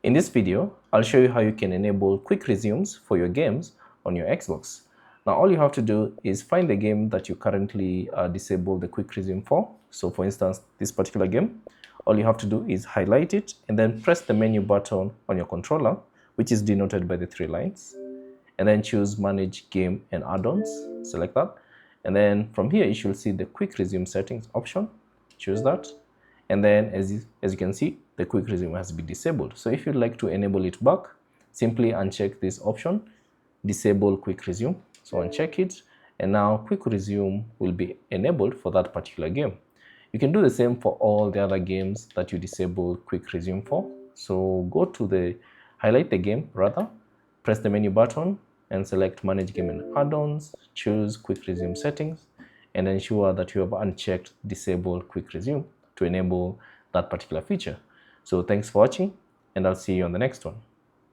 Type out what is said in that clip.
In this video, I'll show you how you can enable quick resumes for your games on your Xbox. Now, all you have to do is find the game that you currently disable the quick resume for. So for instance, this particular game, all you have to do is highlight it and then press the menu button on your controller, which is denoted by the 3 lines, and then choose Manage Game and Add-ons, select that. And then from here, you should see the quick resume settings option, choose that. And then as you can see, the quick resume has been disabled. So if you'd like to enable it back, simply uncheck this option, disable quick resume. So uncheck it, and now quick resume will be enabled for that particular game. You can do the same for all the other games that you disable quick resume for. So go to the highlight the game rather, press the menu button and select Manage Game and Add-ons, choose quick resume settings, and ensure that you have unchecked disable quick resume to enable that particular feature. So thanks for watching, and I'll see you on the next one.